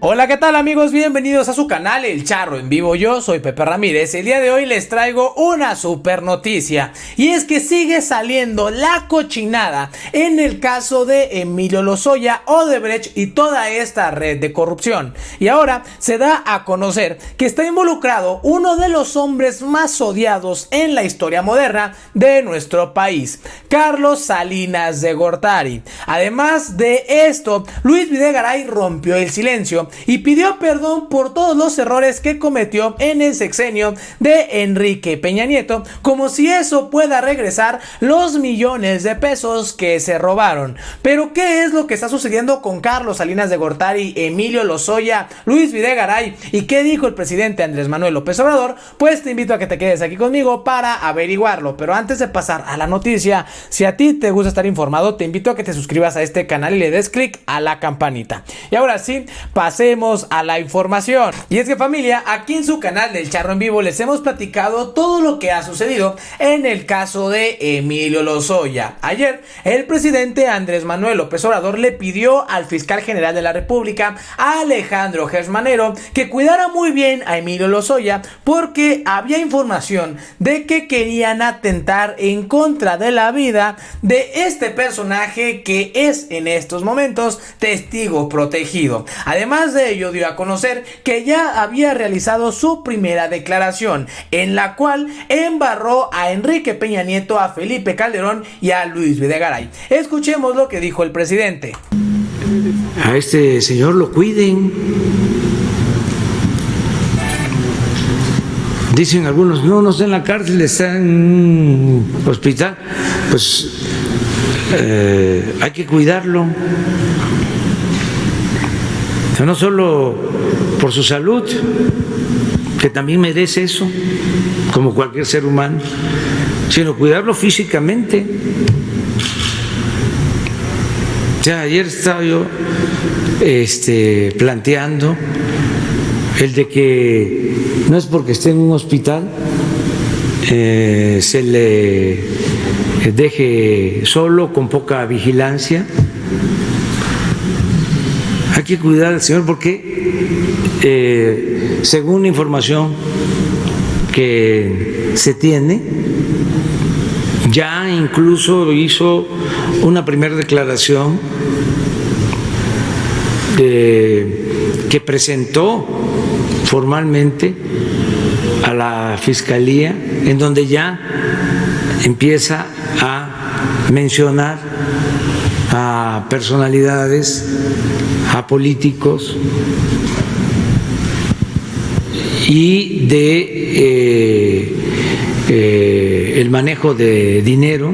Hola, ¿qué tal amigos? Bienvenidos a su canal El Charro en Vivo. Yo soy Pepe Ramírez. El día de hoy les traigo una super noticia, y es que sigue saliendo la cochinada en el caso de Emilio Lozoya, Odebrecht y toda esta red de corrupción. Y ahora se da a conocer que está involucrado uno de los hombres más odiados en la historia moderna de nuestro país, Carlos Salinas de Gortari. Además de esto, Luis Videgaray rompió el silencio y pidió perdón por todos los errores que cometió en el sexenio de Enrique Peña Nieto, como si eso pueda regresar los millones de pesos que se robaron. Pero ¿qué es lo que está sucediendo con Carlos Salinas de Gortari, Emilio Lozoya, Luis Videgaray y qué dijo el presidente Andrés Manuel López Obrador? Pues te invito a que te quedes aquí conmigo para averiguarlo. Pero antes de pasar a la noticia, si a ti te gusta estar informado, te invito a que te suscribas a este canal y le des clic a la campanita. Y ahora sí, pasemos a la información. Y es que, familia, aquí en su canal del Charro en Vivo les hemos platicado todo lo que ha sucedido en el caso de Emilio Lozoya. Ayer, el presidente Andrés Manuel López Obrador le pidió al fiscal general de la República, Alejandro Gertz Manero, que cuidara muy bien a Emilio Lozoya, porque había información de que querían atentar en contra de la vida de este personaje que es en estos momentos testigo protegido. Además de ello, dio a conocer que ya había realizado su primera declaración, en la cual embarró a Enrique Peña Nieto, a Felipe Calderón y a Luis Videgaray. Escuchemos lo que dijo el presidente. A este señor lo cuiden. Dicen algunos, no está en la cárcel, está en un hospital. Pues hay que cuidarlo. No solo por su salud, que también merece eso, como cualquier ser humano, sino cuidarlo físicamente. Ya ayer estaba yo planteando el de que no es porque esté en un hospital se le deje solo, con poca vigilancia. Hay que cuidar al señor porque, según información que se tiene, ya incluso hizo una primera declaración que presentó formalmente a la Fiscalía, en donde ya empieza a mencionar a personalidades, a políticos y de el manejo de dinero.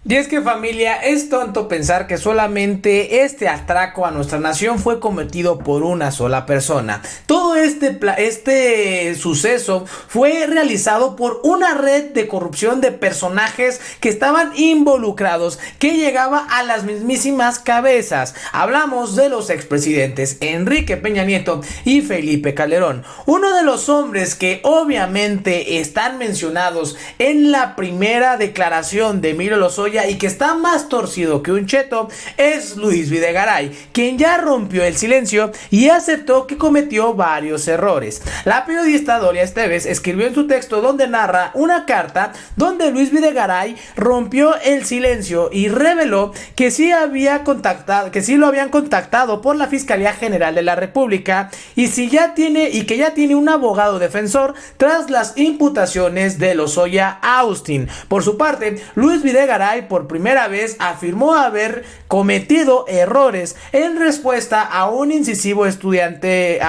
Y es que, familia, es tonto pensar que solamente este atraco a nuestra nación fue cometido por una sola persona. Todo este suceso fue realizado por una red de corrupción de personajes que estaban involucrados, que llegaba a las mismísimas cabezas. Hablamos de los expresidentes Enrique Peña Nieto y Felipe Calderón. Uno de los hombres que obviamente están mencionados en la primera declaración de Emilio Lozoya y que está más torcido que un cheto es Luis Videgaray, quien ya rompió el silencio y aceptó que cometió varios errores. La periodista Doria Esteves escribió en su texto, donde narra una carta donde Luis Videgaray rompió el silencio y reveló que sí lo habían contactado por la Fiscalía General de la República y que ya tiene un abogado defensor tras las imputaciones de Lozoya Austin. Por su parte, Luis Videgaray por primera vez afirmó haber cometido errores en respuesta a un incisivo estudiante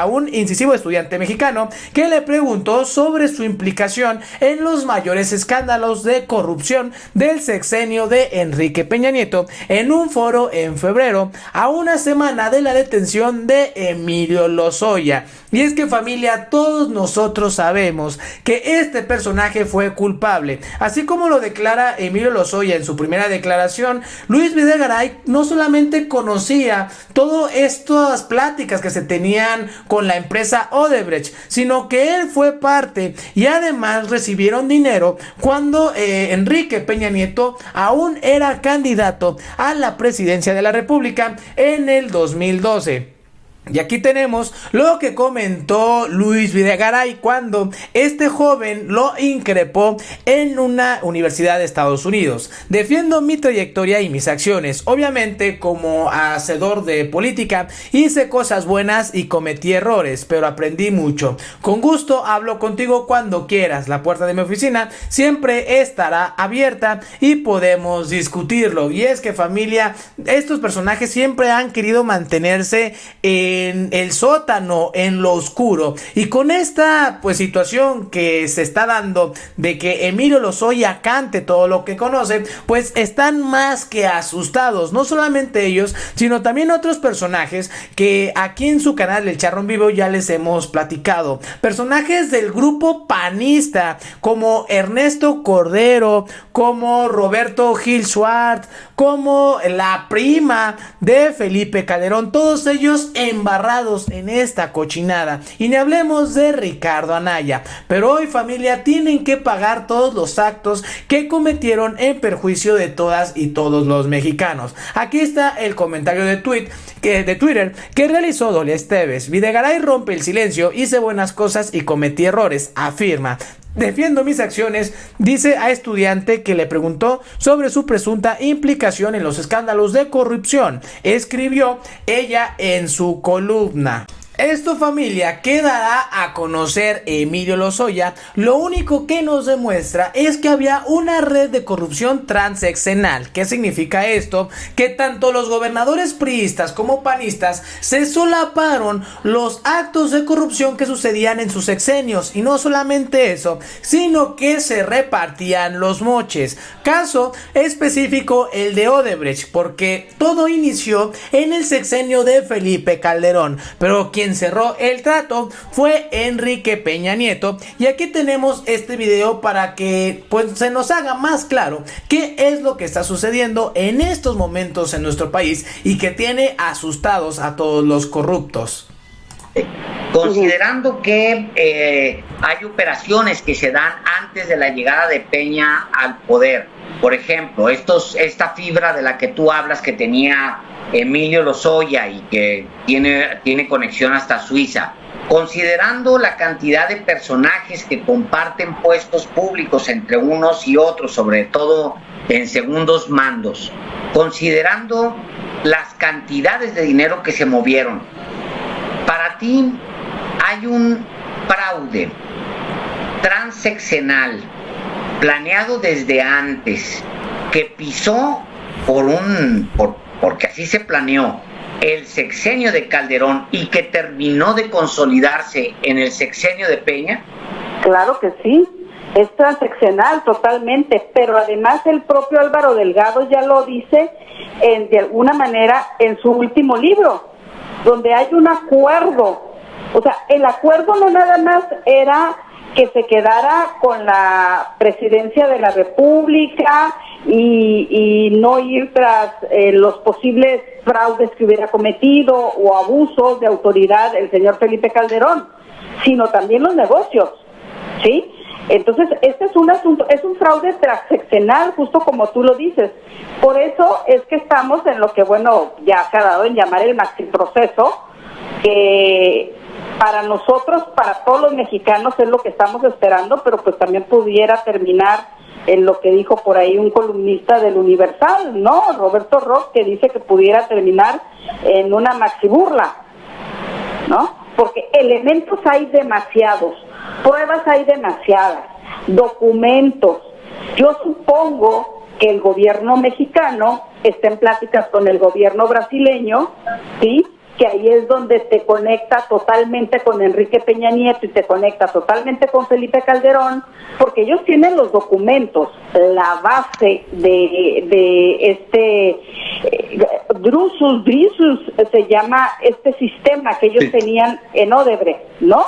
mexicano que le preguntó sobre su implicación en los mayores escándalos de corrupción del sexenio de Enrique Peña Nieto en un foro en febrero, a una semana de la detención de Emilio Lozoya. Y es que, familia, todos nosotros sabemos que este personaje fue culpable, así como lo declara Emilio Lozoya en su primera declaración. Luis Videgaray no solamente conocía todas estas pláticas que se tenían con la empresa Odebrecht, sino que él fue parte y además recibieron dinero cuando Enrique Peña Nieto aún era candidato a la presidencia de la República en el 2012. Y aquí tenemos lo que comentó Luis Videgaray cuando este joven lo increpó en una universidad de Estados Unidos. Defiendo mi trayectoria y mis acciones. Obviamente, como hacedor de política, hice cosas buenas y cometí errores, pero aprendí mucho. Con gusto hablo contigo cuando quieras. La puerta de mi oficina siempre estará abierta y podemos discutirlo. Y es que, familia, estos personajes siempre han querido mantenerse en el sótano, en lo oscuro, y con esta pues situación que se está dando de que Emilio Lozoya cante todo lo que conoce, pues están más que asustados, no solamente ellos, sino también otros personajes que aquí en su canal El Charro en Vivo ya les hemos platicado, personajes del grupo panista como Ernesto Cordero, como Roberto Gil Suárez, como la prima de Felipe Calderón, todos ellos embarrados en esta cochinada. Y ni hablemos de Ricardo Anaya. Pero hoy, familia, tienen que pagar todos los actos que cometieron en perjuicio de todas y todos los mexicanos. Aquí está el comentario de Twitter que realizó Dolia Esteves. Videgaray rompe el silencio, hice buenas cosas y cometí errores, afirma. Defiendo mis acciones, dice a estudiante que le preguntó sobre su presunta implicación en los escándalos de corrupción. Escribió ella en su columna. Esto, familia, quedará a conocer Emilio Lozoya. Lo único que nos demuestra es que había una red de corrupción transeccional. ¿Qué significa esto? Que tanto los gobernadores priistas como panistas se solaparon los actos de corrupción que sucedían en sus sexenios. Y no solamente eso, sino que se repartían los moches. Caso específico el de Odebrecht, porque todo inició en el sexenio de Felipe Calderón. Pero quien cerró el trato fue Enrique Peña Nieto, y aquí tenemos este video para que pues se nos haga más claro qué es lo que está sucediendo en estos momentos en nuestro país y que tiene asustados a todos los corruptos. Considerando que hay operaciones que se dan antes de la llegada de Peña al poder, por ejemplo, esta fibra de la que tú hablas que tenía Emilio Lozoya y que tiene conexión hasta Suiza, considerando la cantidad de personajes que comparten puestos públicos entre unos y otros, sobre todo en segundos mandos, considerando las cantidades de dinero que se movieron, para ti hay un fraude transeccional planeado desde antes que pisó porque así se planeó el sexenio de Calderón y que terminó de consolidarse en el sexenio de Peña? Claro que sí, es transeccional totalmente, pero además el propio Álvaro Delgado ya lo dice de alguna manera en su último libro, donde hay un acuerdo. O sea, el acuerdo no nada más era que se quedara con la presidencia de la República y no ir tras los posibles fraudes que hubiera cometido o abusos de autoridad el señor Felipe Calderón, sino también los negocios, ¿sí? Entonces, este es un asunto, es un fraude transeccional, justo como tú lo dices. Por eso es que estamos en lo que, bueno, ya se ha dado en llamar el maxiproceso, que para nosotros, para todos los mexicanos es lo que estamos esperando, pero pues también pudiera terminar en lo que dijo por ahí un columnista del Universal, ¿no? Roberto Ross, que dice que pudiera terminar en una maxiburla, ¿no? Porque elementos hay demasiados, pruebas hay demasiadas, documentos. Yo supongo que el gobierno mexicano está en pláticas con el gobierno brasileño, ¿sí? Que ahí es donde te conecta totalmente con Enrique Peña Nieto y te conecta totalmente con Felipe Calderón, porque ellos tienen los documentos, la base de este Drusus se llama este sistema que ellos tenían en Odebrecht, ¿no?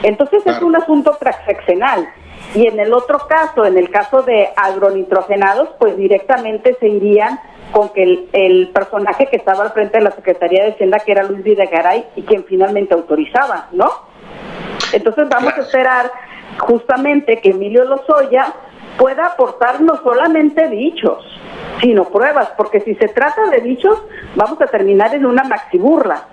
Entonces claro, es un asunto transeccional. Y en el otro caso, en el caso de agronitrogenados, pues directamente se irían con que el personaje que estaba al frente de la Secretaría de Hacienda, que era Luis Videgaray, y quien finalmente autorizaba, ¿no? Entonces vamos a esperar justamente que Emilio Lozoya pueda aportar no solamente dichos, sino pruebas, porque si se trata de dichos, vamos a terminar en una maxiburla.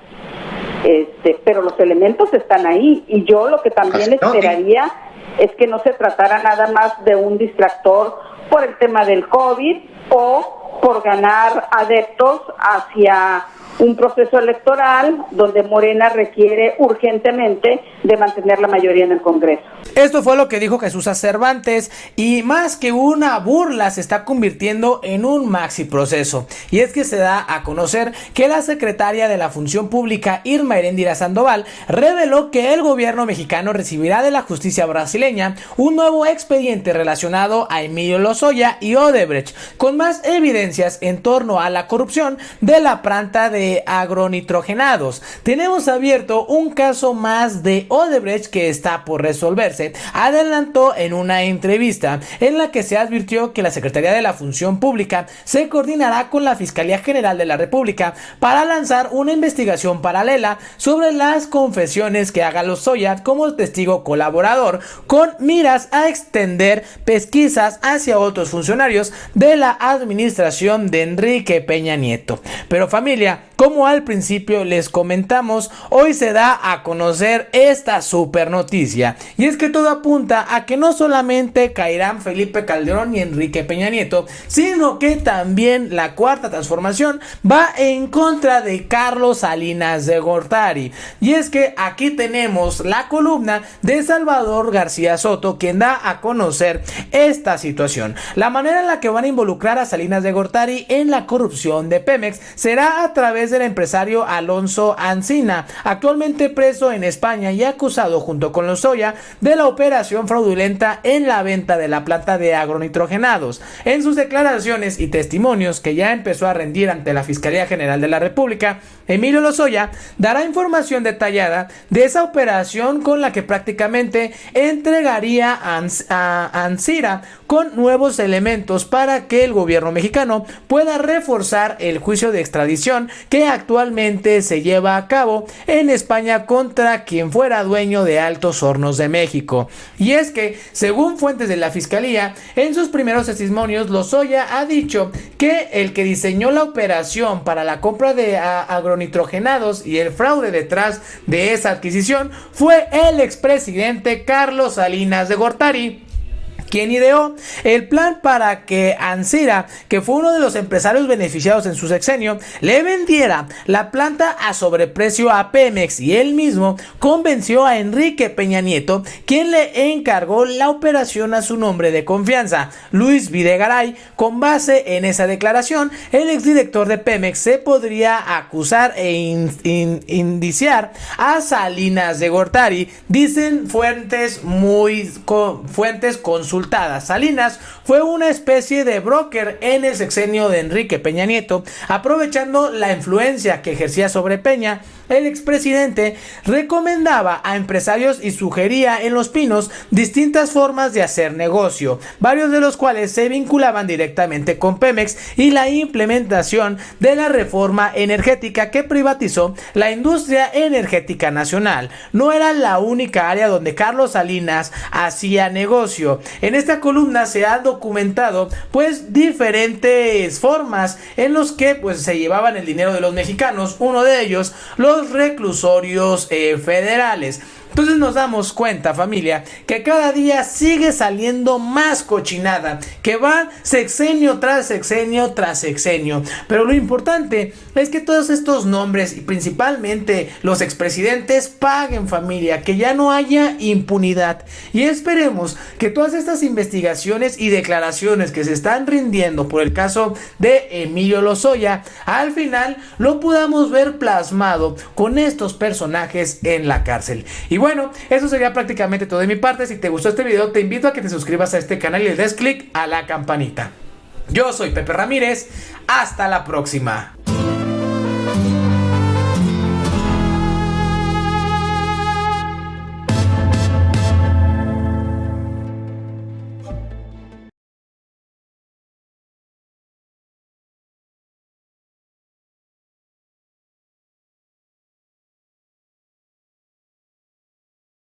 pero los elementos están ahí, y yo lo que también esperaría es que no se tratara nada más de un distractor por el tema del COVID o por ganar adeptos hacia un proceso electoral donde Morena requiere urgentemente de mantener la mayoría en el Congreso. Esto fue lo que dijo Jesús Cervantes, y más que una burla se está convirtiendo en un maxi proceso. Y es que se da a conocer que la secretaria de la Función Pública, Irma Heréndira Sandoval, reveló que el gobierno mexicano recibirá de la justicia brasileña un nuevo expediente relacionado a Emilio Lozoya y Odebrecht, con más evidencias en torno a la corrupción de la planta de agronitrogenados. Tenemos abierto un caso más de Odebrecht que está por resolverse, adelantó en una entrevista en la que se advirtió que la Secretaría de la Función Pública se coordinará con la Fiscalía General de la República para lanzar una investigación paralela sobre las confesiones que haga Lozoya como testigo colaborador, con miras a extender pesquisas hacia otros funcionarios de la administración de Enrique Peña Nieto. Pero familia, como al principio les comentamos, hoy se da a conocer esta super noticia, y es que todo apunta a que no solamente caerán Felipe Calderón y Enrique Peña Nieto, sino que también la Cuarta Transformación va en contra de Carlos Salinas de Gortari. Y es que aquí tenemos la columna de Salvador García Soto, quien da a conocer esta situación. La manera en la que van a involucrar a Salinas de Gortari en la corrupción de Pemex será a través del empresario Alonso Ancina, actualmente preso en España y acusado junto con Lozoya de la operación fraudulenta en la venta de la planta de agronitrogenados. En sus declaraciones y testimonios que ya empezó a rendir ante la Fiscalía General de la República, Emilio Lozoya dará información detallada de esa operación con la que prácticamente entregaría a Ancira con nuevos elementos para que el gobierno mexicano pueda reforzar el juicio de extradición que actualmente se lleva a cabo en España contra quien fuera dueño de Altos Hornos de México. Y es que, según fuentes de la Fiscalía, en sus primeros testimonios, Lozoya ha dicho que el que diseñó la operación para la compra de agronitrogenados y el fraude detrás de esa adquisición fue el expresidente Carlos Salinas de Gortari, quien ideó el plan para que Ancira, que fue uno de los empresarios beneficiados en su sexenio, le vendiera la planta a sobreprecio a Pemex, y él mismo convenció a Enrique Peña Nieto, quien le encargó la operación a su nombre de confianza, Luis Videgaray. Con base en esa declaración, el exdirector de Pemex se podría acusar e indiciar a Salinas de Gortari, dicen fuentes consultadas. Salinas fue una especie de broker en el sexenio de Enrique Peña Nieto, aprovechando la influencia que ejercía sobre Peña. El expresidente recomendaba a empresarios y sugería en Los Pinos distintas formas de hacer negocio, varios de los cuales se vinculaban directamente con Pemex y la implementación de la reforma energética que privatizó la industria energética nacional. No era la única área donde Carlos Salinas hacía negocio. En esta columna se ha documentado diferentes formas en los que se llevaban el dinero de los mexicanos, uno de ellos los reclusorios federales. Entonces nos damos cuenta, familia, que cada día sigue saliendo más cochinada, que va sexenio tras sexenio tras sexenio. Pero lo importante es que todos estos nombres, y principalmente los expresidentes, paguen, familia, que ya no haya impunidad. Y esperemos que todas estas investigaciones y declaraciones que se están rindiendo por el caso de Emilio Lozoya, al final lo podamos ver plasmado con estos personajes en la cárcel. Y bueno, eso sería prácticamente todo de mi parte. Si te gustó este video, te invito a que te suscribas a este canal y le des click a la campanita. Yo soy Pepe Ramírez. Hasta la próxima.